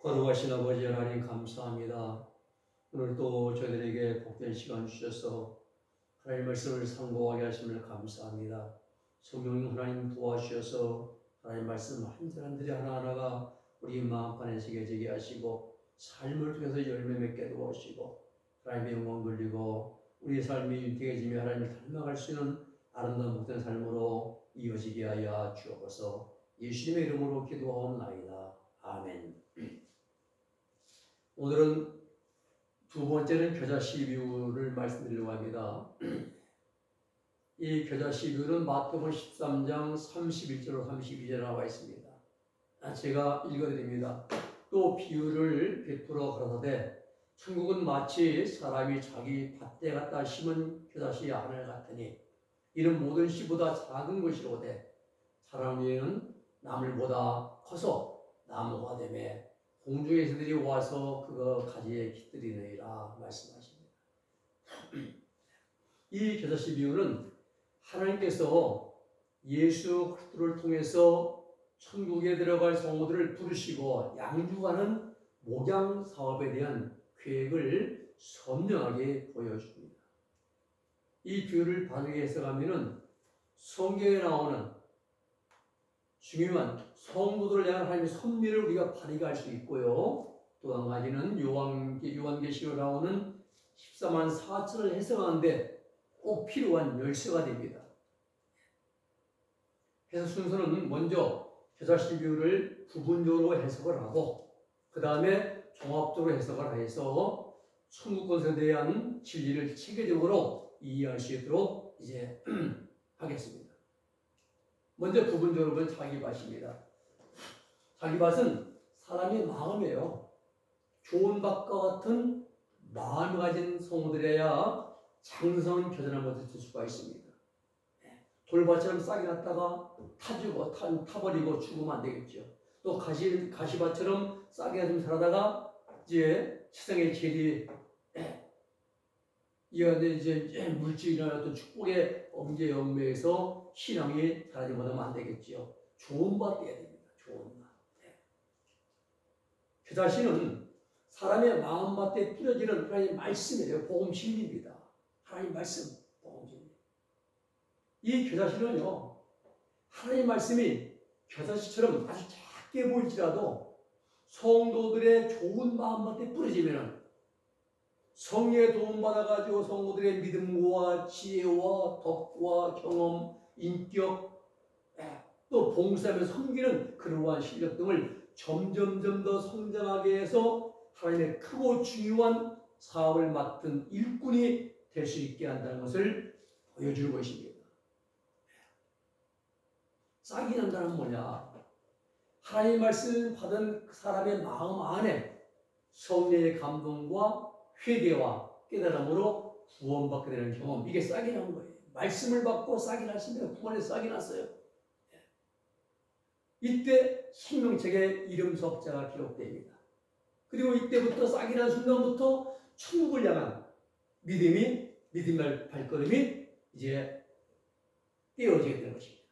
거룩하신 아버지 하나님 감사합니다. 오늘 또 저희들에게 복된 시간 주셔서 하나님 말씀을 상고하게 하심을 감사합니다. 성령 하나님 도와주셔서 하나님 말씀 한절 한절이 하나하나가 우리 마음판에 새겨지게 하시고 삶을 통해서 열매 맺게 도와주시고 하나님의 영광 돌리고 우리의 삶이 윤택해지며 하나님을 닮아갈 수 있는 아름다운 복된 삶으로 이어지게 하여 주옵소서. 예수님의 이름으로 기도하옵나이다. 아멘. 오늘은 두 번째는 겨자씨 비유를 말씀드리려고 합니다. 이 겨자씨 비유는 마태복음 13장 31절로 32절에 나와 있습니다. 제가 읽어드립니다. 또 비유를 베풀어 가라사대 천국은 마치 사람이 자기 밭에 갖다 심은 겨자씨 하늘 같으니 이는 모든 씨보다 작은 것이로되 사람 위에는 나물보다 커서 나무가 되매 공중의 새들이 와서 그거 가지에 깃들이느니라 말씀하십니다. 이 겨자씨 비유는 하나님께서 예수 그리스도를 통해서 천국에 들어갈 성도들을 부르시고 양육하는 목양 사업에 대한 계획을 선명하게 보여줍니다. 이 비유를 바르게 해석하면 성경에 나오는 중요한 성도들을 향한 하나님의 섭리를 우리가 발휘할 수 있고요. 또 한 가지는 요한계시로 나오는 14만 4천을 해석하는데 꼭 필요한 열쇠가 됩니다. 해석 순서는 먼저 겨자씨 비유를 부분적으로 해석을 하고 그 다음에 종합적으로 해석을 해서 천국권에 대한 진리를 체계적으로 이해할 수 있도록 이제 하겠습니다. 먼저 부분적으로 보면 자기밭입니다. 자기밭은 사람의 마음이에요. 좋은 밭과 같은 마음을 가진 성도들이어야 장성한 겨자나무를 얻을 수가 있습니다. 돌밭처럼 싹이 났다가 타버리고 죽으면 안 되겠죠. 또 가시밭처럼 싹이 좀 자라다가 이제 세상의 재리 이제 물질이나 어떤 축복의 엄계 영매에서 신앙이 자라지 못하면 안 되겠지요. 좋은 밭 돼야 됩니다. 좋은 밭. 겨자씨는 사람의 마음밭에 뿌려지는 하나님의 말씀이에요. 복음 진리입니다. 하나님 말씀, 복음 진리. 이 겨자씨는요, 하나님 말씀이 겨자씨처럼 아주 작게 보일지라도 성도들의 좋은 마음밭에 뿌려지면 성령의 도움받아가지고 성도들의 믿음과 지혜와 덕과 경험, 인격, 또 봉사하며 섬기는 그러한 실력 등을 점점 더 성장하게 해서 하나님의 크고 중요한 사업을 맡은 일꾼이 될 수 있게 한다는 것을 보여주는 것입니다. 싹이 난다는 뭐냐? 하나님의 말씀을 받은 그 사람의 마음 안에 성령의 감동과 회개와 깨달음으로 구원받게 되는 경험, 이게 싹이 난 거예요. 말씀을 받고 싹이 났으면 구원에 싹이 났어요. 이때 생명책에 이름 석자가 기록됩니다. 그리고 이때부터 싹이 난 순간부터 천국을 향한 믿음의 발걸음이 이제 띄어지게 되는 것입니다.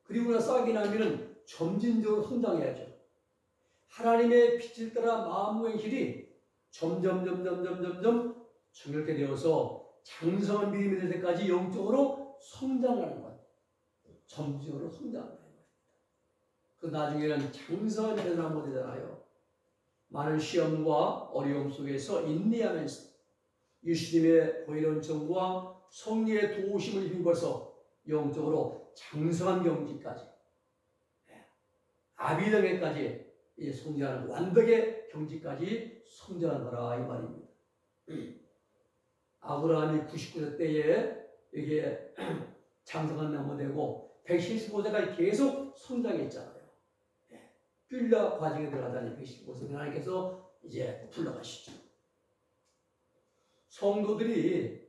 그리고 나 싹이 나면은 점진적으로 성장해야죠. 하나님의 빛을 따라 마음 행실이 점점 정결케 되어서 장성한 믿음이 될 때까지 영적으로 성장하는 것. 점진적으로 성장하는 것입니다. 그 나중에는 장성한 겨자나무 되잖아요. 많은 시험과 어려움 속에서 인내하면서 예수님의 보이는 정과 성령의 도우심을 힘입어서 영적으로 장성한 경지까지, 아비당에까지 성장하는 완벽의 경지까지 성장하노라 이 말입니다. 아브라함이 99세 때에 이게 장성한 나무 되고 175세까지 계속 성장했잖아요. 뷸라 과정에 들어가다니 115세 하나님께서 이제 불러가시죠. 성도들이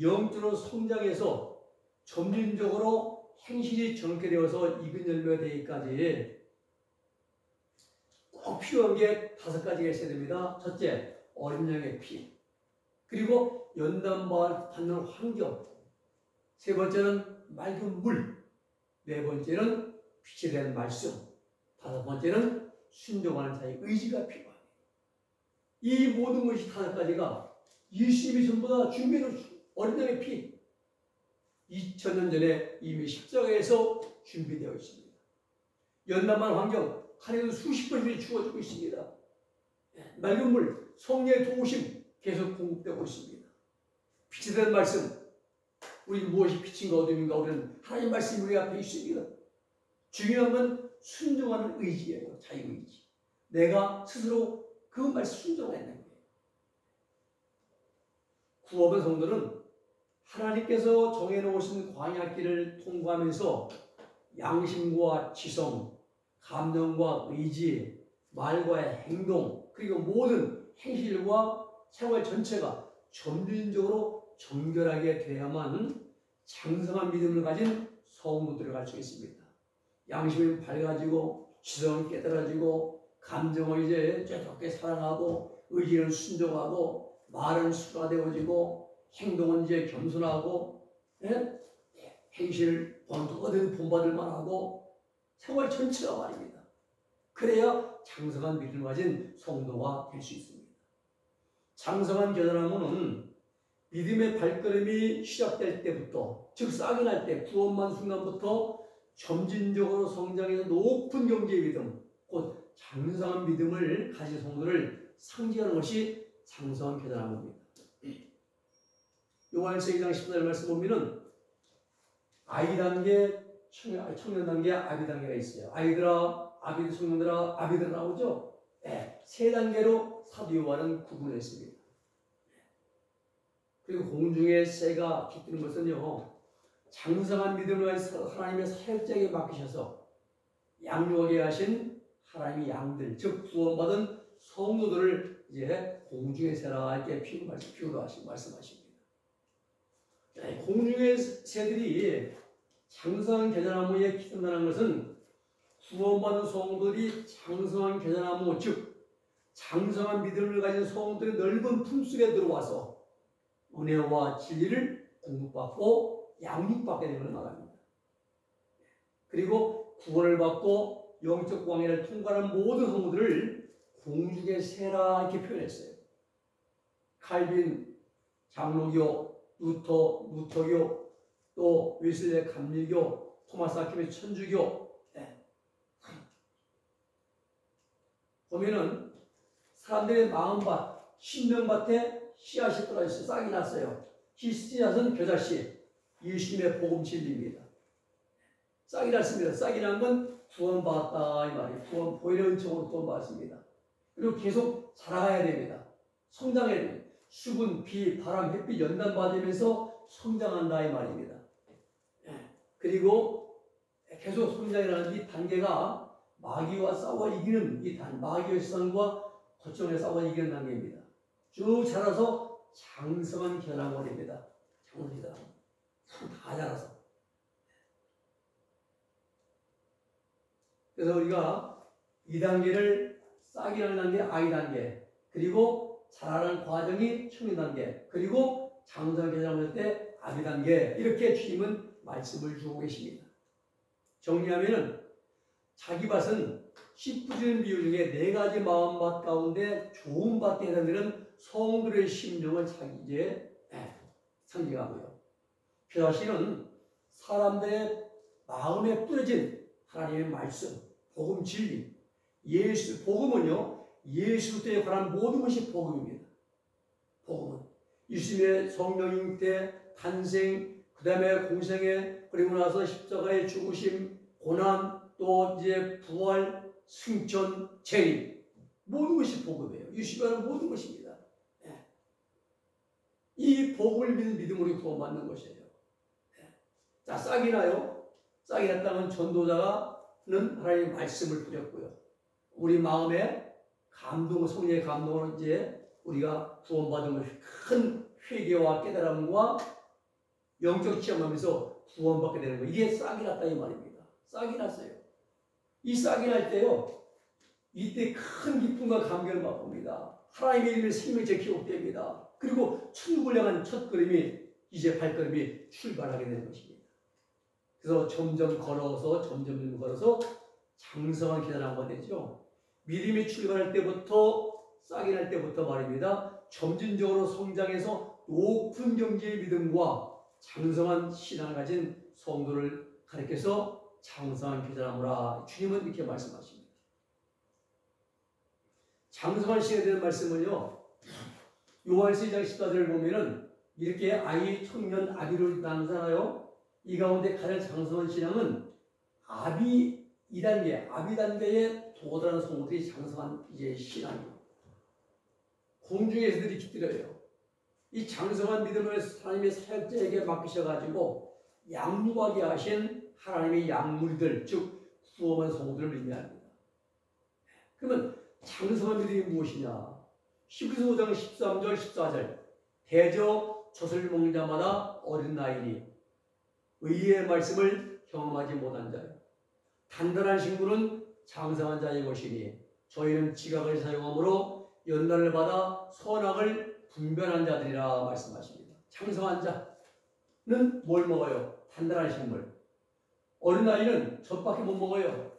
영적으로 성장해서 점진적으로 행실이 정케 되어서 익은 열매가 되기까지 꼭 필요한 게 5가지가 있어야 됩니다. 첫째, 어린양의 피. 그리고 연단받는 환경. 세 번째는 맑은 물. 네 번째는 빛이 된 말씀. 다섯 번째는 순종하는 자의 의지가 필요합니다. 이 모든 것이 다섯 가지가 예수님이 전부 다 준비를 어린 양의 피 2000년 전에 이미 십자가에서 준비되어 있습니다. 연단만 환경 하루에도 수십 번씩 주어지고 있습니다. 맑은 물, 성령의 도우심 계속 공급되고 있습니다. 빛이 된 말씀, 우리 무엇이 빛인가 어둠인가 우리는 하나님 말씀이 우리 앞에 있습니다. 중요한 건 순종하는 의지예요. 자유의지. 내가 스스로 그 말씀 순종해야 되는 거예요. 구원받은 성도는 하나님께서 정해놓으신 광야길을 통과하면서 양심과 지성, 감정과 의지, 말과의 행동, 그리고 모든 행실과 생활 전체가 점진적으로 정결하게 돼야만 장성한 믿음을 가진 성도들을 갈 수 있습니다. 양심이 밝아지고 지성이 깨달아지고 감정을 이제 쬐볍게 사랑하고 의지는 순종하고 말은 순화되어지고 행동은 이제 겸손하고 행실 어디든 본받을 만하고 생활 전체가 말입니다. 그래야 장성한 믿음을 가진 성도가 될 수 있습니다. 장성한 겨자나무는 믿음의 발걸음이 시작될 때부터, 즉 싹이 날 때 구원만 순간부터 점진적으로 성장해서 높은 경지의 믿음, 곧 장성한 믿음을 가진 성도를 상징하는 것이 장성한 겨자나무입니다. 요한일서 2장 14절 말씀 보면은 아이 단계, 청년 단계, 아비 단계가 있어요. 아이들아, 아비들, 청년들아, 아비들 나오죠? 세 단계로 사도 요한은 구분했습니다. 그리고 공중에 새가 깃드는 것은요, 장성한 믿음을 가진 하나님의 사역자에게 맡기셔서 양육하게 하신 하나님의 양들, 즉 구원받은 성도들을 이제 공중의 새라 이렇게 비유로 말씀하십니다. 공중의 새들이 장성한 겨자나무에 깃든다는 것은 구원받은 성도들이 장성한 겨자나무, 즉 장성한 믿음을 가진 성도들의 넓은 품속에 들어와서 은혜와 진리를 공급받고 양육받게 되는 걸 말합니다. 그리고 구원을 받고 영적 광야를 통과하는 모든 성도들을 공중의 새라 이렇게 표현했어요. 칼빈, 장로교, 루터교, 또 웨슬레 감리교, 토마스 아퀴나의 천주교, 보면은 사람들의 마음밭, 심령밭에 씨앗이 떨어져서 싹이 났어요. 이 씨앗은 겨자씨, 예수님의 복음 진리입니다. 싹이 났습니다. 싹이 난 건 구원받았다 이 말이에요. 구원, 보혈의 은총으로 구원받았습니다. 그리고 계속 자라가야 됩니다. 성장해야 됩니다. 수분, 비, 바람, 햇빛 연단받으면서 성장한다 이 말입니다. 그리고 계속 성장이라는 이 단계가 마귀와 싸워 이기는 마귀의 세상과 고통에 싸워 이기는 단계입니다. 쭉 자라서 장성한 겨자나무가 됩니다. 장성한 겨자나무. 다 자라서. 그래서 우리가 이 단계를 싹이 나는 단계, 아이 단계, 그리고 자라는 과정이 청년 단계, 그리고 장성한 겨자나무 때 아비 단계, 이렇게 주님은 말씀을 주고 계십니다. 정리하면은 자기 밭은 씨 뿌리는 비유 중에 네 가지 마음밭 가운데 좋은 밭에 해당되는 성들의 심령을 자기에 상징하고요. 겨자씨는 사람들의 마음에 뿌려진 하나님의 말씀, 복음 진리, 예수, 복음은요, 예수에 관한 모든 것이 복음입니다. 복음은 예수님의 성령 잉태, 탄생, 그 다음에 공생애, 그리고 나서 십자가의 죽으심, 고난, 또 이제 부활, 승천, 재림, 모든 것이 복음이에요. 예수님에 관한 모든 것입니다. 이 복음을 믿는 믿음으로 구원받는 것이에요. 자, 싹이 나요. 싹이 났다면 전도자는 하나님의 말씀을 뿌렸고요. 우리 마음에 감동, 성령의 감동으로 이제 우리가 구원받은 것이 큰 회개와 깨달음과 영적 체험하면서 구원받게 되는 거예요. 이게 싹이 났다 이 말입니다. 싹이 났어요. 이 싹이 날 때요, 이때 큰 기쁨과 감격을 맛봅니다. 하나님의 이름의 생명체 기록됩니다. 그리고 천국을 향한 첫 걸음이, 이제 발걸음이 출발하게 되는 것입니다. 그래서 점점 걸어서 장성한 기사라고 되죠. 믿음이 출발할 때부터 싹이 날 때부터 말입니다. 점진적으로 성장해서 높은 경지의 믿음과 장성한 신앙을 가진 성도를 가리켜서 장성한 기사라무라. 주님은 이렇게 말씀하십니다. 장성한 신에 대한 말씀은요, 요한서 2장 14절을 보면은 이렇게 아이, 청년, 아비를 나누잖아요. 이 가운데 가장 장성한 신앙은 아비 2단계, 아비 단계에 도달하는 성도들이 장성한 이제 신앙이에요. 공중에서들이 깃들여요. 이 장성한 믿음을 하나님의 사역자에게 맡기셔가지고 양육하게 하신 하나님의 양무리들, 즉 구원한 성도들을 의미합니다. 그러면 장성한 믿음이 무엇이냐? 히브리서 5장 13절 14절 대저 젖을 먹는 자마다 어린 나이니 의의 말씀을 경험하지 못한 자요. 단단한 식물은 장성한 자의 것이니 저희는 지각을 사용함으로 연단을 받아 선악을 분별한 자들이라 말씀하십니다. 장성한 자는 뭘 먹어요? 단단한 식물. 어린아이는 젖밖에 못 먹어요.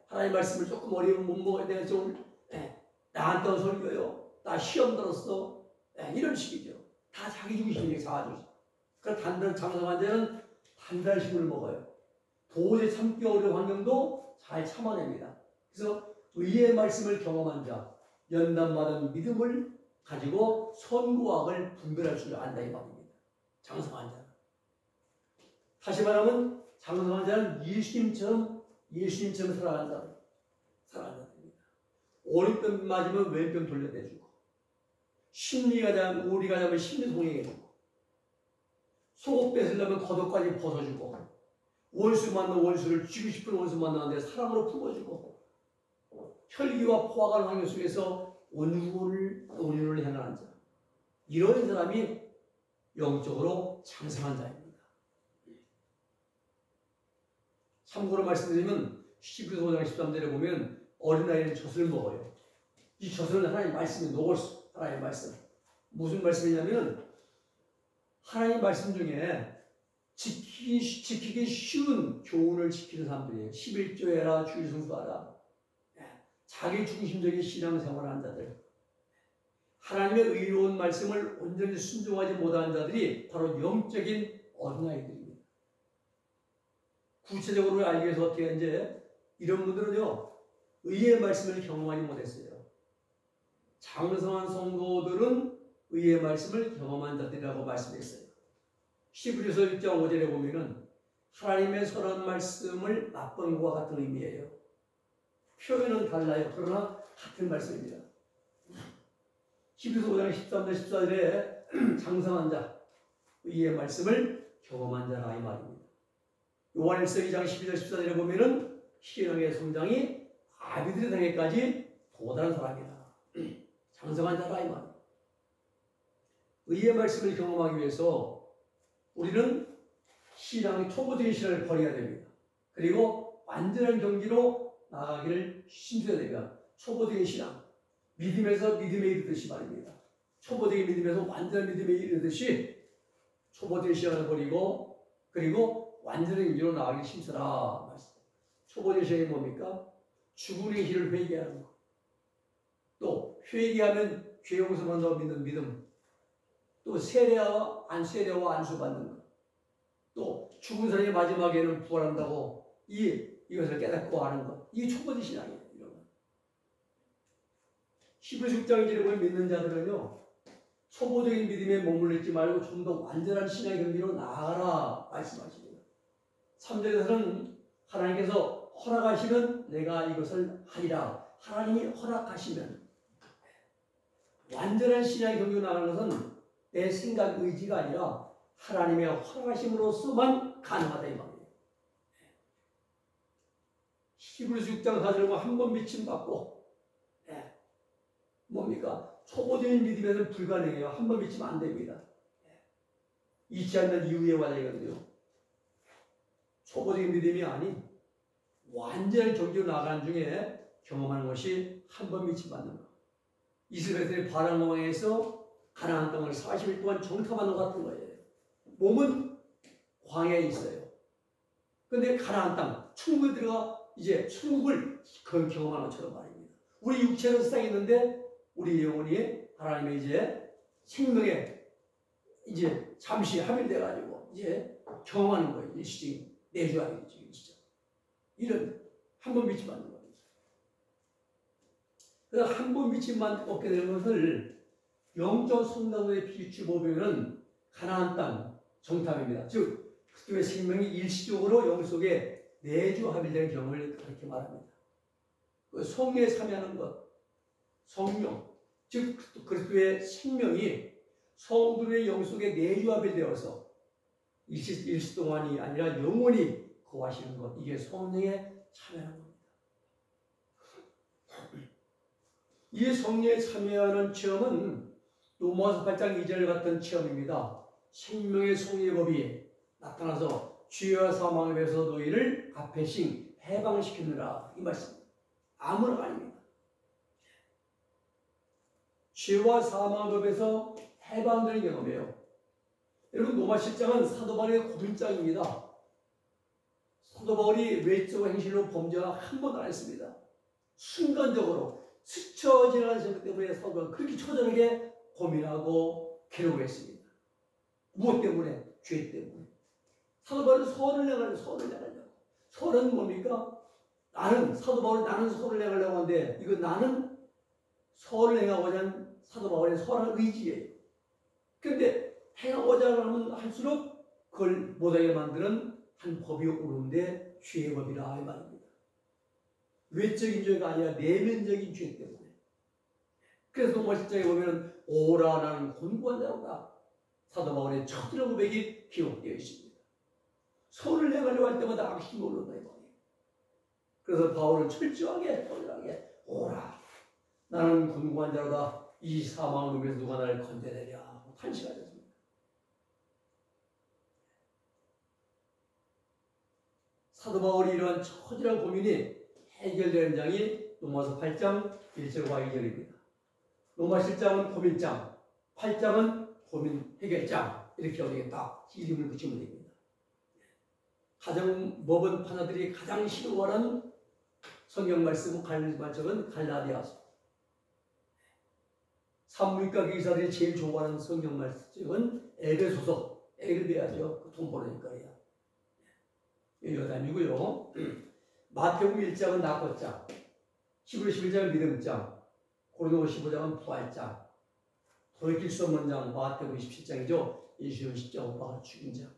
하나님 말씀을 조금 어리면 못 먹어야 내가 좀 나한테 설교요. 나 시험 들었어. 이런 식이죠. 다 자기 중심이에요. 자아중심. 그러니까 단단한 장성한 자는 단단한 식물을 먹어요. 도저히 참기 어려운 환경도 잘 참아냅니다. 그래서 의의 말씀을 경험한 자, 연단받은 믿음을 가지고 선과 악을 분별할 줄 안다 이 말입니다. 장성한 자. 다시 말하면 장성한 자는 예수님처럼 살아가는 자입니다. 오른편 맞으면 왼편 돌려대주고, 우리가 잡으면 심리 동행해주고, 속옷 뺏으려면 겉옷까지 벗어주고, 원수 만나 원수를 쥐고 싶은 원수 만나는데 사랑으로 품어주고, 혈기와 포화가 환경 속에서 온유를 행하는 자, 이런 사람이 영적으로 장성한 자입니다. 참고로 말씀드리면 히브리서 5장 13절에 보면 어린아이는 젖을 먹어요. 이 젖은 하나님 말씀이 녹았어. 하나님 말씀. 무슨 말씀이냐면 하나님 말씀 중에 지키기 쉬운 교훈을 지키는 사람들이에요. 11조해라, 주일 성수하라. 자기 중심적인 신앙생활을 한 자들. 하나님의 의로운 말씀을 온전히 순종하지 못한 자들이 바로 영적인 어린아이들입니다. 구체적으로 알기 위해서 어떻게 이제 이런 분들은요, 의의 말씀을 경험하지 못했어요. 장성한 성도들은 의의 말씀을 경험한 자들이라고 말씀했어요. 히브리서 1장 5절에 보면은 하나님의 선한 말씀을 맛보는 것과 같은 의미예요. 표현은 달라요. 그러나 같은 말씀입니다. 히브리서 5장 13절 14절에 장성한 자, 의의 말씀을 경험한 자라 이 말입니다. 요한일서 2장 12절 14절에 보면은 신앙의 성장이 아비들의 단계까지 도달한 사람이다. 장성한 자라 이 말입니다. 의의 말씀을 경험하기 위해서 우리는 신앙의 초보적인 신앙을 버려야 됩니다. 그리고 완전한 경지로 나아가기를 힘써야 됩니다. 초보적인 신앙, 믿음에서 믿음에 이르듯이 말입니다. 초보적인 믿음에서 완전한 믿음에 이르듯이 초보적인 신앙을 버리고 그리고 완전한 경지로 나아가기 힘써라 말씀. 초보적인 신앙이 뭡니까? 죽음의 길을 회개하는 것. 또 회개하면 죄 용서받는다고 믿는 믿음. 또 세례와 안수받는 것. 또 죽은 사람이 마지막에는 부활한다고 이것을 깨닫고 하는 것. 이게 초보적 신앙이에요. 이런 거. 히브리서 6장 1절에 보면 믿는 자들은요, 초보적인 믿음에 머물르지 말고 좀 더 완전한 신앙의 경지로 나아가라 말씀하십니다. 3절에서는 하나님께서 허락하시면 내가 이것을 하리라. 하나님이 허락하시면 완전한 신앙의 경지로 나가는 것은 내 생각 의지가 아니라 하나님의 허락하심으로서만 가능하다 이 말이에요. 히브리서 6장 4절에 한 번 비침 받고 뭡니까? 초보적인 믿음에는 불가능해요. 한 번 비치면 안 됩니다. 잊지 않는 이후의 과정이거든요. 초보적인 믿음이 아닌 완전한 경지로 나가는 중에 경험하는 것이 한 번 비침 받는 것. 이스라엘의 바람 왕에서 가나안 땅을 40일 동안 정탐하는 것 같은 거예요. 몸은 광야에 있어요. 근데 가나안 땅, 천국에 들어가 이제 천국을 경험하는 것처럼 말입니다. 우리 육체는 세상에 있는데 우리 영혼이 하나님의 이제 생명에 이제 잠시 합일돼가지고 이제 경험하는 거예요. 일시적인 내주하는 거죠. 일시적. 이런 한 번 믿지 않는 겁니다. 그래서 한 번 믿지만 얻게 되는 것을 영적 성당의 비추 보면은 가나안 땅 정탐입니다. 즉 그리스도의 생명이 일시적으로 영 속에 내주 합일된 경험을 그렇게 말합니다. 그 성령에 참여하는 것, 성령, 즉 그리스도의 생명이 성도의 영 속에 내주 합일되어서 일시 동안이 아니라 영원히 거하시는 것, 이게 성령에 참여하는 겁니다. 이 성령에 참여하는 체험은 로마서 8장 2절 같은 체험입니다. 생명의 성령의 법이 나타나서 죄와 사망에서 너희를 앞에씩 해방시키느라, 이 말씀. 아무나 아닙니다. 죄와 사망법에서 해방되는 경험이에요. 여러분, 로마 7장은 사도 바울의 고민장입니다. 사도 바울이 외적 행실로 범죄가 한 번도 안 했습니다. 순간적으로 스쳐 지나가는 생각 때문에 사도 바울은 그렇게 처절하게 고민하고 괴로워했습니다. 무엇 때문에? 죄 때문에. 사도 바울은 선을 내가려고. 선은 뭡니까? 사도 바울이 나는 선을 내가려고 하는데, 이거 나는 선을 행하고자 하는 사도 바울의 선한 의지예요. 그런데 행하고자 하면 할수록 그걸 못하게 만드는 한 법이 오는데 죄의 법이라 이 말입니다. 외적인 죄가 아니라 내면적인 죄 때문에. 그래서 로마 7장에 보면 오라 나는 곤고한 자로다. 사도 바울의 처절한 고백이 기록되어 있습니다. 선을 행하려고 할 때마다 악심이 올라온다 이 말이에요. 그래서 바울은 철저하게 오라 나는 곤고한 자로다. 이 사망을 누면서 누가 나를 건져내랴 탄식하셨습니다. 사도 바울이 이러한 처절한 고민이 해결되는 장이 로마서 8장 1절과 2절입니다. 로마 7장은 고민장, 8장은 고민 해결장, 이렇게 우리가 딱 이름을 붙이면 됩니다. 가정 법원 판사들이 가장 싫어하는 성경 말씀은 갈라디아서. 산부인과 기사들이 제일 좋아하는 성경 말씀은 에베소서. 애를 배야죠. 돈 벌으니까요. 여담이고요. 마태복음 1장은 낙헌장, 히브리서 11장은 믿음장, 고린도서 15장은 부활장, 돌이킬 수 없는 장, 마태복음 27장이죠. 예수님 십자가와 죽인 장.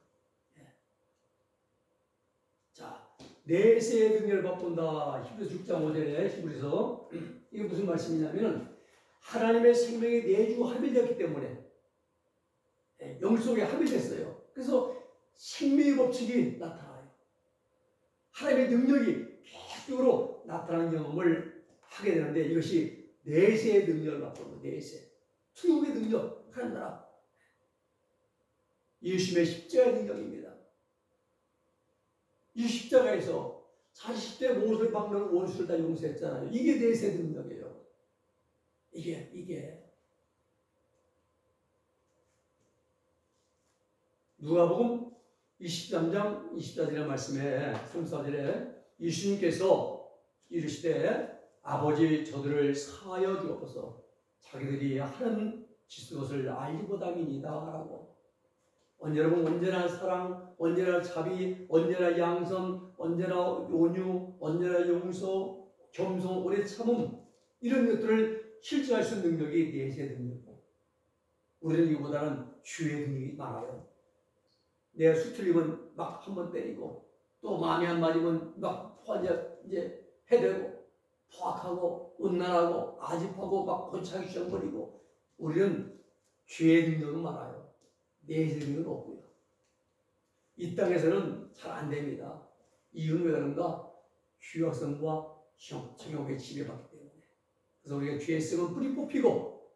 자, 내세의 능력을 바꾼다. 히브리서 6장 5절에 히브리서. 이게 무슨 말씀이냐면은 하나님의 생명이 내주 합일되었기 때문에 영 속에 합일됐어요. 그래서 생명의 법칙이 나타나요. 하나님의 능력이 계속적으로 나타나는 경험을 하게 되는데 이것이 내세의 능력을 바꾸는 거예요. 내세. 천국의 능력, 하나님 나라. 예수님의 십자가의 능력입니다. 이 십자가에서 40대 못을 박는 원수를 다 용서했잖아요. 이게 내세 능력이에요. 이게. 누가복음 23장 24절의 말씀에 34절에 예수님께서 이르시되 아버지 저들을 사하여 주옵소서 자기들이 하는 짓을 것을 알지 못함이니이다 라고. 여러분, 언제나 사랑, 언제나 자비, 언제나 양선, 언제나 온유, 언제나 용서, 겸손, 오래 참음, 이런 것들을 실천할 수 있는 능력이 내세 능력이고, 우리는 이보다는 주의 능력이 많아요. 내가 수틀리면 막 한 번 때리고, 또 마음에 안 맞으면 막 이제 해대고, 포악하고, 음란하고, 아집하고, 막 고차기 시작버리고, 우리는 주의 능력은 많아요. 내세 능력은 없고요. 이 땅에서는 잘 안 됩니다. 이유는 왜 그런가? 휴학성과 정욕에 지배받기 때문에. 그래서 우리가 죄의 썩은 뿌리 뽑히고,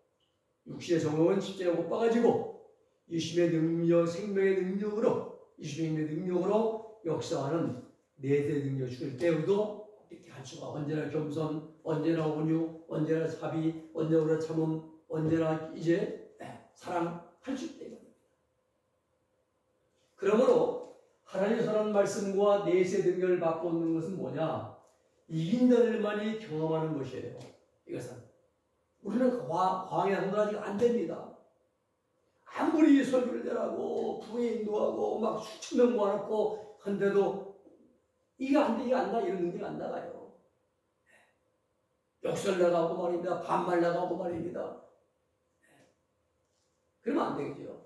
육신의 정욕은 십자가에 못 박아지고, 예수님의 능력, 생명의 능력으로, 예수님의 능력으로 역사하는 내세 능력 줄 때 우리도 이렇게 할 수가. 언제나 겸손, 언제나 온유, 언제나 자비, 언제나 참음, 언제나 이제 사랑할 수 있다. 그러므로 하나님의 선한 말씀과 내세 능력을 맛보는 것은 뭐냐? 이긴 자들만이 경험하는 것이에요. 이것은 우리는 광야 성도 아직 안 됩니다. 아무리 설교를 잘하고 부에 인도하고 막 수천 명 모아놓고 한데도 이게 안 돼, 이게 안 나, 이런 능력이 안 나가요. 욕설 나가고 말입니다. 반말 나가고 말입니다. 그러면 안 되겠죠.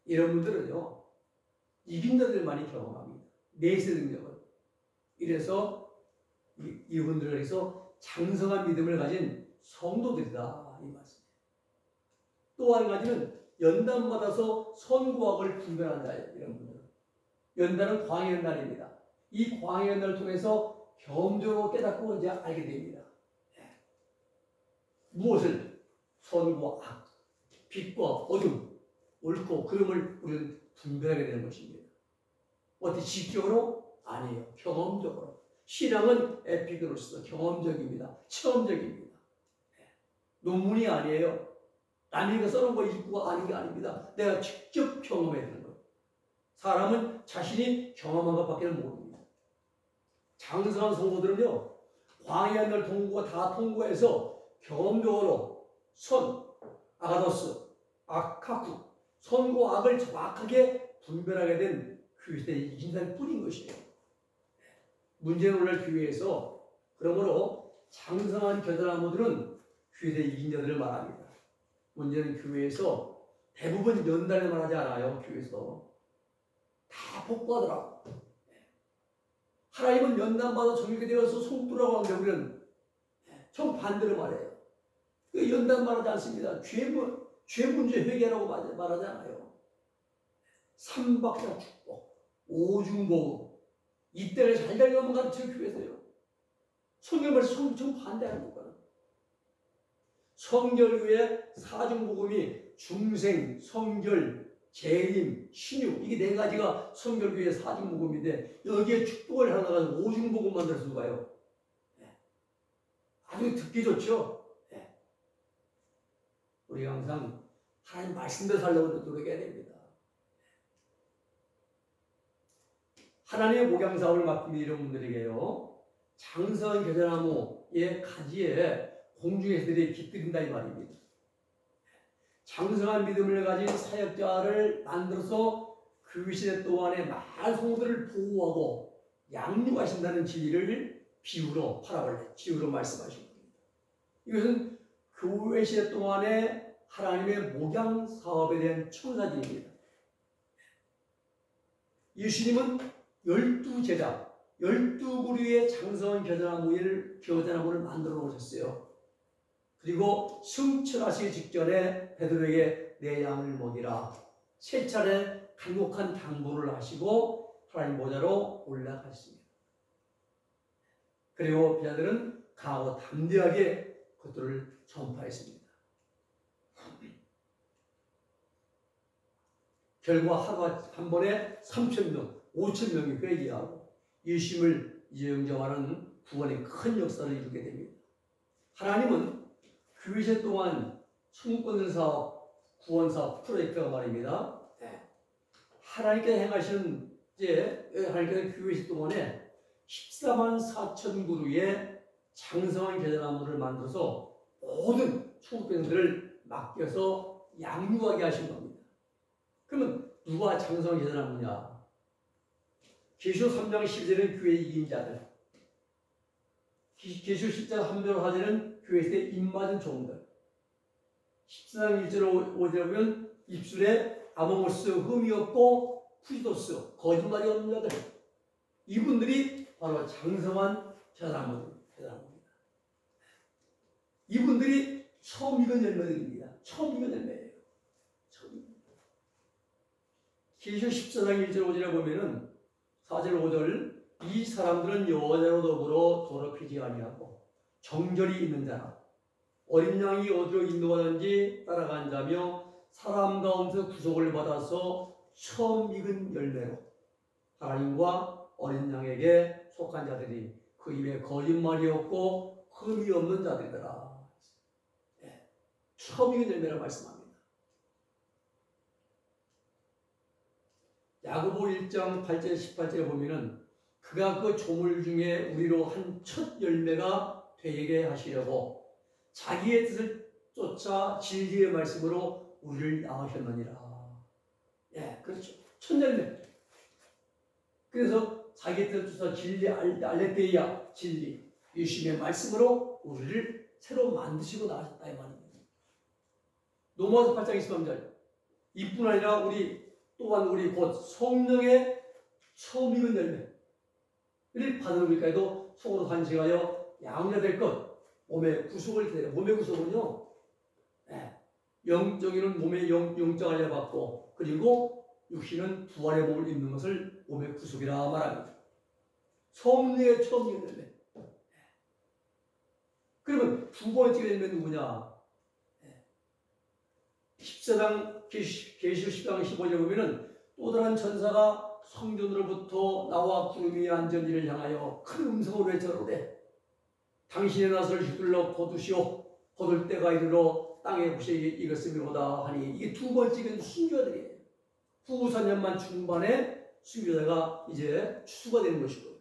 이런 분들은요, 이긴 자들만이 경험합니다. 내세 능력을. 이래서 이분들을 해서 장성한 믿음을 가진 성도들이다, 이 말씀이에요. 또 한 가지는 연단받아서 선구악을 분별하는 자예요. 이런 분들은. 연단은 광야의 날입니다. 이 광야의 날을 통해서 경험적으로 깨닫고 이제 알게 됩니다. 무엇을? 선과 악, 빛과 어둠, 옳고 그름을 우리는 분별하게 되는 것입니다. 어떻게 지적으로? 아니에요. 경험적으로. 신앙은 에피그로스, 경험적입니다. 체험적입니다. 논문이 아니에요. 남이 이거 써놓은 거 읽고 아는 게 아닙니다. 내가 직접 경험해야 되는 거예요. 사람은 자신이 경험한 것밖에 모릅니다. 장성한 성도들은요, 광야의 날 통과 다 통과해서 경험적으로 선, 아가도스, 아카쿠, 선과 악을 정확하게 분별하게 된 그리스도의 이긴자일 뿐인 것이에요. 문제는 오늘 교회에서 그러므로 장성한 겨자나무들은 그리스도의 이긴 자들을 말합니다. 문제는 교회에서 대부분 연단을 말하지 않아요. 교회에서 다 복받으라고. 하나님은 연단받아 정결게 되어서 성도라고 하는데 우리는 정반대로 말해요. 연단 말하지 않습니다. 죄 문제 회개라고 말하지 않아요. 삼박자 축복, 오중복음, 이때를 잘 살려면 가르치는 교회에서요. 성경 말씀 정반대하는 거거든요. 성결교회 사중복음이 중생, 성결, 재림, 신유, 이게 네 가지가 성결교회 사중복음인데 여기에 축복을 하나 가지고 오중복음 만들어서 누가요? 아주 듣기 좋죠? 우리가 항상 하나님 말씀대로 살려고 노력해야 됩니다. 하나님의 목양사업을 맡긴 이런 분들에게요, 장성한 겨자나무의 가지에 공중에서들이 깃들인다 이 말입니다. 장성한 믿음을 가진 사역자를 만들어서 그 시대 동안에 많은 성도들을 보호하고 양육하신다는 진리를 비유로 파라볼레, 비유로 말씀하신 겁니다. 이것은 교회 시대 동안에 하나님의 목양 사업에 대한 청사진입니다. 예수님은 12제자, 12그루의 장성한 겨자나무를 만들어 놓으셨어요. 그리고 승천하시기 직전에 베드로에게 내 양을 먹이라. 세 차례 간곡한 당부를 하시고 하나님 보좌로 올라갔습니다. 그리고 제자들은 강하고 담대하게 그것들을 전파했습니다. 결과 하루 한 번에 3,000명, 5,000명이 회개하고 예수님을 인정하는 구원의 큰 역사를 이루게 됩니다. 하나님은 그 시대 동안 천국건설 사업, 구원 사업 프로젝트가 말입니다. 하나님께서 행하시는 하나님께서 그 시대 동안에 14만 4천 그루의 장성한 겨자나무를 만들어서 모든 천국 백성들을 맡겨서 양육하게 하신 겁니다. 그러면 누가 장성한 겨자나무냐? 계시록 3장 10절은 교회의 이긴 자들, 계시록 10장 3절 4절은 교회에서 입맞은 종들, 14장 1절 5절에 보면 입술에 아모모스, 흠이 없고 푸지도스, 거짓말이 없는 자들, 이분들이 바로 장성한 겨자나무입니다. 이분들이 처음 익은 열매들입니다. 처음 익은 열매예요. 계시록 14장 1절 5절에 보면은 4절 5절, 이 사람들은 여자로 더불어 더럽히지 아니하고 정절이 있는 자라, 어린 양이 어디로 인도하는지 따라간 자며 사람 가운데서 구속을 받아서 처음 익은 열매로 하나님과 어린 양에게 속한 자들이 그 입에 거짓말이 없고 흠이 없는 자들이더라. 처음 익은 열매라고 말씀합니다. 야고보 1장 1장 8절 18절에 보면은 그가 그 조물 중에 우리로 한 첫 열매가 되게 하시려고 자기의 뜻을 쫓아 진리의 말씀으로 우리를 낳으셨느니라. 예, 그렇죠. 첫 열매. 그래서 자기의 뜻을 쫓아 진리 알레테이아 진리 예수님의 말씀으로 우리를 새로 만드시고 나가셨다 이 말입니다. 로마서 8장 23절. 이뿐 아니라 또한 우리 곧 성령의 처음 익은 열매를 받은 우리까지도 속으로 간직하여 양녀될 것 몸의 구속을 기다려. 몸의 구속은요, 영적인은 몸의 영적 알려 받고 그리고 육신은 부활의 몸을 입는 것을 몸의 구속이라 말합니다. 성령의 처음 익은 열매. 그러면 두 번째 열매는 누구냐? 14장 계시록 10장 15절에 보면은 또 다른 천사가 성전으로부터 나와 구름이 앉은 이를 향하여 큰 음성으로 외쳐오되 당신의 나서를 휘둘러 거두시오 거둘 때가 이르러 땅에 부시게 익었음이로다 하니 이게 두 번째는 순교자들이에요. 후 4년만 중반에 순교자가 이제 추수가 되는 것이고요.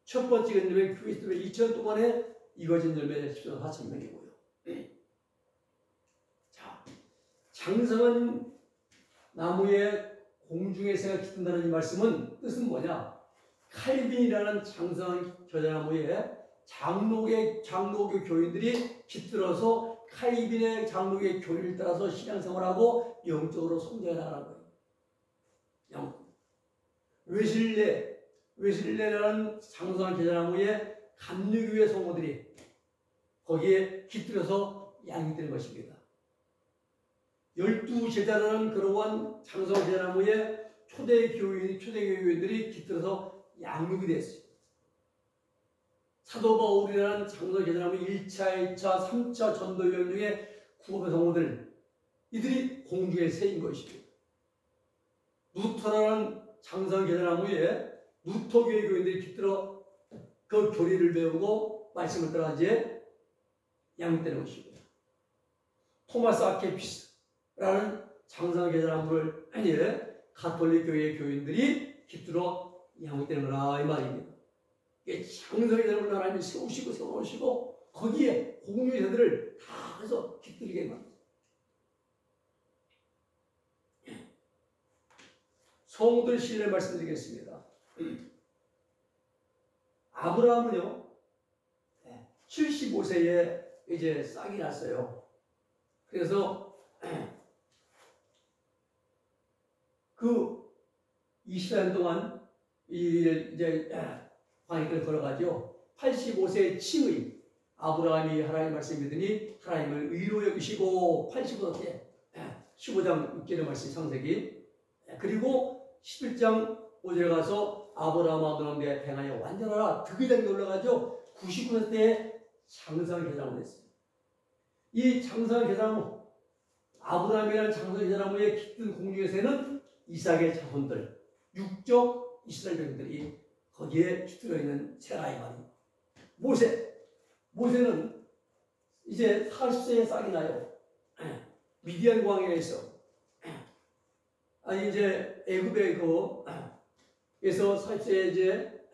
첫 번째 열매 그리스도의 2000년 동안에 익어진 열매 14만 4천 명이고요. 자, 장성한 나무에 공중의 새가 깃든다는 이 말씀은 뜻은 뭐냐? 칼빈이라는 장성한 겨자나무에 장로교 교인들이 깃들어서 칼빈의 장로교의 교리를 따라서 신앙생활을 하고 영적으로 성장해 나가는 거예요. 웨슬레라는 장성한 겨자나무에 감리교회 성도들이 거기에 깃들어서 양이 되는 것입니다. 12제자라는 그러한 장성한 겨자나무에 초대교회들이 깃들어서 양육이 됐어요. 사도 바울이라는 장성한 겨자나무 1차, 2차, 3차 전도 여행 중에 구업의 성도들 이들이 공중에 새인 것입니다. 루터라는 장성한 겨자나무에 루터교회 교인들이 깃들어 그 교리를 배우고 말씀을 따라 이제 양육되는 것입니다. 토마스 아케피스라는 장성한 겨자나무를 가톨릭 교회의 교인들이 깃들어 양육되는 거라 이 말입니다. 장성한 겨자나무를 하나님이 세우시고 거기에 공중의 새들을 다 해서 깃들이게 만듭니다. 성도들 신뢰 말씀드리겠습니다. 아브라함은요, 75세에 이제 싹이 났어요. 그래서 그 24년 동안 이제 광야길을 걸어가죠. 85세의 칭의 아브라함이 하나님 말씀 믿으니 하나님을 의로 여기시고 85세 15장 6절의 말씀 창세기 그리고 11장 5절에 가서 아브라함과 너는 행하여 완전하라 득의장에 올라가죠. 99세 때에 장성한 겨자나무가 됐어요. 이 장성한 겨자나무 아브라함이라는 장성한 겨자나무에 깃든 공중의 새는 이삭의 자손들 육적 이스라엘 백성들이 거기에 깃들어 있는 새라 이 말이에요. 모세는 이제 40세에 싹이 나요. 미디안 광야에서 이제 애굽의 에서 40세에 이제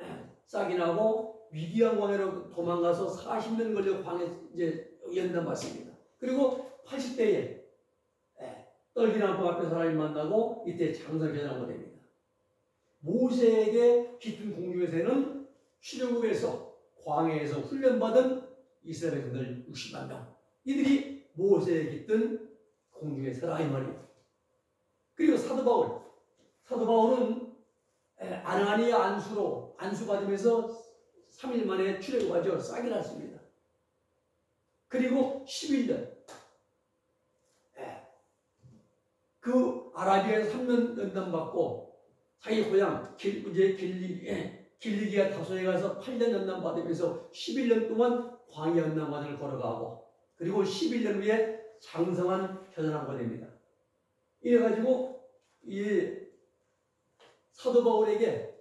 싹이 나고 미디안 광야로 도망가서 40년 걸려 광야에 이제 연단받습니다. 그리고 80세에 떨기나무 앞에서 하나님 만나고 이때 장성한 겨자나무가 됩니다. 모세에게 깃든 공중의 새는 출애굽에서 광야에서 훈련받은 이스라엘 백성들 60만 명 이들이 모세에 깃든 공중의 새라 이 말이에요. 그리고 사도 바울은 아나니아 안수 받으면서 3일 만에 출애굽하죠. 싹이 났습니다. 그리고 11년 그 아라비아에서 3년 연단받고 자기 고향 길리기아 다소에 가서 8년 연단받으면서 11년 동안 광야 연단과정을 걸어가고 그리고 11년 후에 장성한 겨자나무가 됩니다. 이래가지고 이 사도 바울에게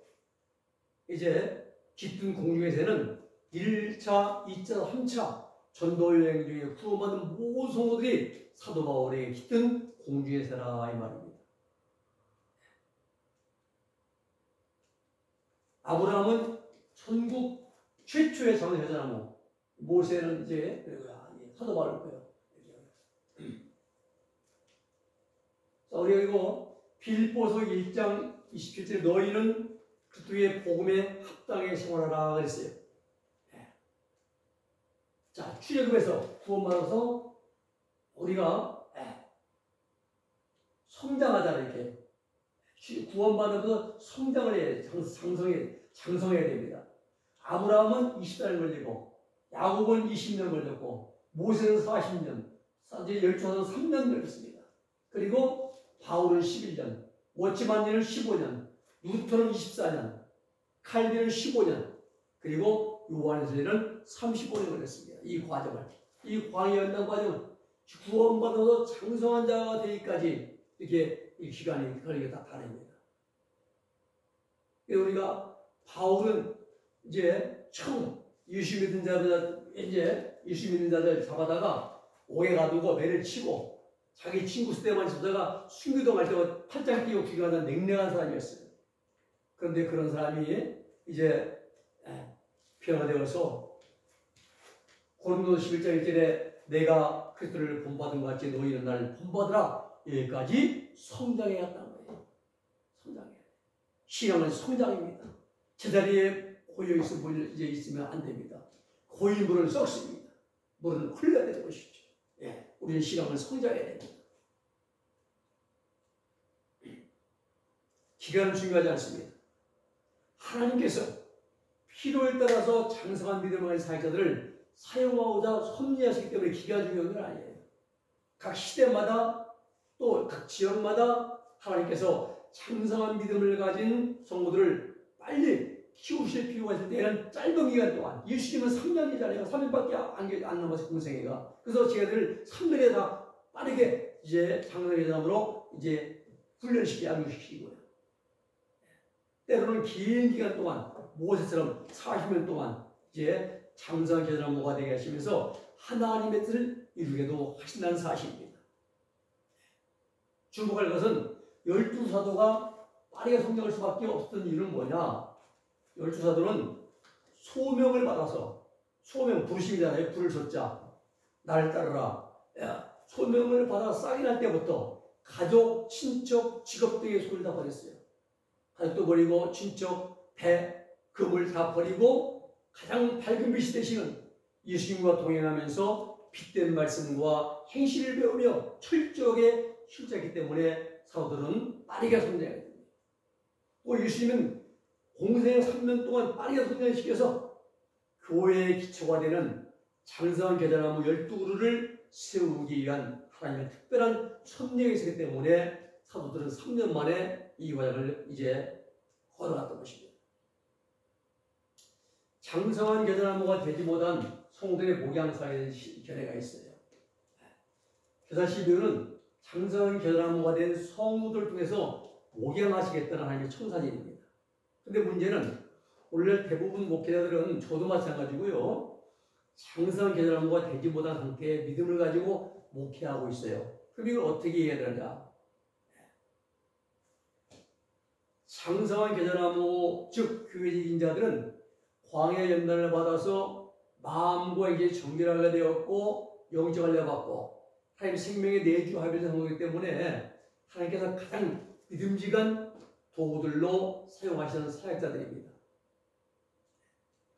이제 깃든 공중의 새는 1차, 2차, 3차 전도 여행 중에 구원받은 모든 성도들이 사도 바울에게 깃든 공중의 새라 이 말입니다. 아브라함은 천국 최초의 장세자나무. 모세는 이제 사도 바울 거예요. 자, 우리가 이거 빌립보서 1장 27절 너희는 그리스도의 복음에 합당하게 생활하라 그랬어요. 자, 출애굽에서 구원받아서 우리가 성장하자 이렇게 구원받아서 성장을 해야 장성해야 됩니다. 아브라함은 20달 걸리고 야곱은 20년 걸렸고 모세는 40년, 이제 열조는 3년 걸렸습니다. 그리고 바울은 11년, 워치만니는 15년, 루터는 24년, 칼빈은 15년, 그리고 요한일서는 35년 걸렸습니다. 이 광야 연단 과정은 구원받아서 장성한 자가 되기까지 이렇게 이 기간이 걸리게 다 다릅니다. 우리가 바울은 이제 처음 예수 믿는 자들 잡아다가 옥에 가두고 매를 치고 자기 친구 수대만 있다가 순교도 갈 때 팔짱 끼고 기도하는 냉랭한 사람이었어요. 그런데 그런 사람이 이제 변화되어서 고린도서 11장 1절에 내가 그리스도를 본받은 것 같이 너희는 나를 본받으라. 여기까지 성장해야 한다는 거예요. 성장해야 돼. 신앙은 성장입니다. 제자리에 고여 있으면 안 됩니다. 고인 물은 썩습니다. 물은 흘러야 되는 것이죠. 우리는 신앙을 성장해야 됩니다. 기간은 중요하지 않습니다. 하나님께서 필요에 따라서 장성한 믿음을 가진 사역자들을 사용하고자 섭리하시기 때문에 기간이 중요한 건 아니에요. 각 시대마다 또 각 지역마다 하나님께서 장성한 믿음을 가진 성도들을 빨리 키우실 필요가 있을 때는 짧은 기간 동안 예수님은 3년이잖아요. 3년밖에 안 남아서 공생애가. 그래서 저희들 3년에 다 빠르게 이제 장성회장으로 이제 훈련시키고 양육시키고요. 때로는 긴 기간 동안 모세처럼 40년 동안 이제 장성한 계절나무가 되게 하시면서 하나님의 뜻을 이루게도 하신다는 사실입니다. 주목할 것은 12사도가 빠르게 성장할 수밖에 없었던 이유는 뭐냐? 12사도는 소명을 받아서 소명 부르심이잖아요. 불을 줬자 나를 따르라. 소명을 받아 싹이 날 때부터 가족, 친척, 직업 등의 소리를 다 버렸어요. 가족도 버리고 친척, 배, 금을 다 버리고 가장 밝은 빛이 되시는 예수님과 동행하면서 빛된 말씀과 행실을 배우며 철저하게 실제했기 때문에 사도들은 빠르게 성장해야 됩니다. 또 예수님은 공생의 3년 동안 빠르게 성장시켜서 교회의 기초가 되는 장성한 계절나무 12그루를 세우기 위한 하나님의 특별한 섭리가 있었기 때문에 사도들은 3년 만에 이 과정을 이제 걸어갔던 것입니다. 장성한 계절나무가 되지 못한 성도의 목양사에 견해가 있어요. 교사 12호는 장성한 계절나무가 된 성도들 통해서 목양하시겠다는 하나님의 청사진입니다. 근데 문제는 오늘 대부분 목회자들은 저도 마찬가지고요. 장성한 계절나무가 되지 못한 상태의 믿음을 가지고 목회하고 있어요. 그럼 이걸 어떻게 해야 되느냐? 장성한 계절나무 즉 교회적 인자들은 광야 연단을 받아서 마음과 이제 정결하게 되었고 영적 할례 받고 하나님 생명의 내주 합의를 성공하기 때문에 하나님께서 가장 믿음직한 도구들로 사용하시는 사역자들입니다.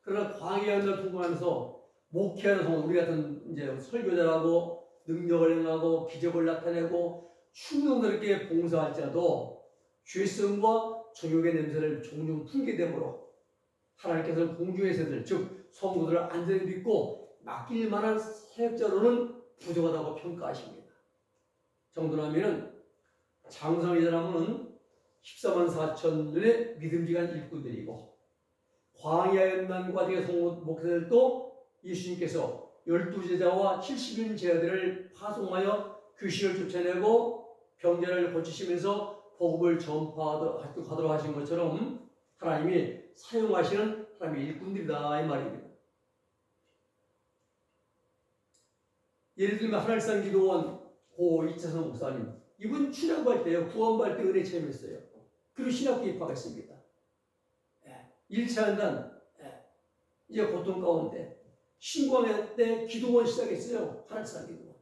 그러나 광야 연단을 통과하면서 목회하는 성도 우리 같은 이제 설교자라고 능력을 행하고 기적을 나타내고 충성스럽게 봉사할지라도 죄성과 정욕의 냄새를 종종 풍기게 되므로 하나님께서는 공중의 새들 즉 성도들을 안전히 믿고 맡길 만한 사역자로는 부족하다고 평가하십니다. 정도라면 장성한 계절나무는 14만 4천의 믿음직한 일꾼들이고 광야 연단 과정의 목사들도 예수님께서 12제자와 70인 제자들을 파송하여 귀신을 쫓아내고 병자를 고치시면서 복음을 전파하도록 하신 것처럼 하나님이 사용하시는 하나님의 일꾼들이다 이 말입니다. 예를 들면 하늘산 기도원 고 이차선 목사님 이분 신학부할 때요 구원받을 때 은혜 체험했어요. 그리고 신학교 입학했습니다. 1차연단 이제 고통 가운데 신광의 때 기도원 시작했어요. 하늘산 기도원.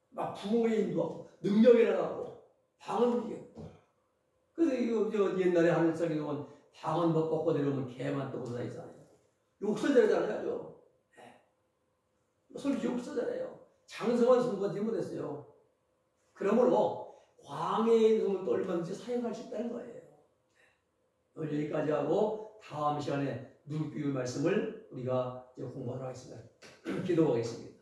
막 부흥에 인도하고 능력이 나가고 방언 움직이고. 그래서 이거 옛날에 하늘산 기도원 방언 못 벗고 내려오면 개만 떠고 다니잖아요. 욕설자잖아요. 솔직히 욕설자래요. 장성한 성도가 못했어요. 그러므로 광해의 성을 또 얼마든지 사용할 수 있다는 거예요. 오늘 여기까지 하고 다음 시간에 눈비유 말씀을 우리가 공부하도록 하겠습니다. 기도하겠습니다.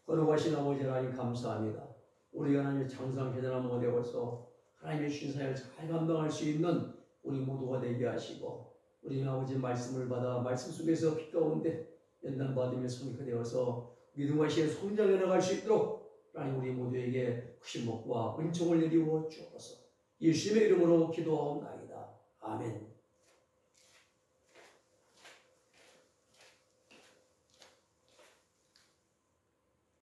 거룩하신 아버지 하나님 감사합니다. 우리가 하나님의 장성 대단한 모델로서 하나님의 주신 사역을 잘 감당할 수 있는 우리 모두가 되게 하시고 우리 아버지 말씀을 받아 말씀 속에서 빛 가운데 연단받으며 성육되어서 믿음과 시에 성장해 나갈 수 있도록 하나님 우리 모두에게 크신 복과 은총을 내리워 주옵소서. 예수님의 이름으로 기도하옵나이다. 아멘.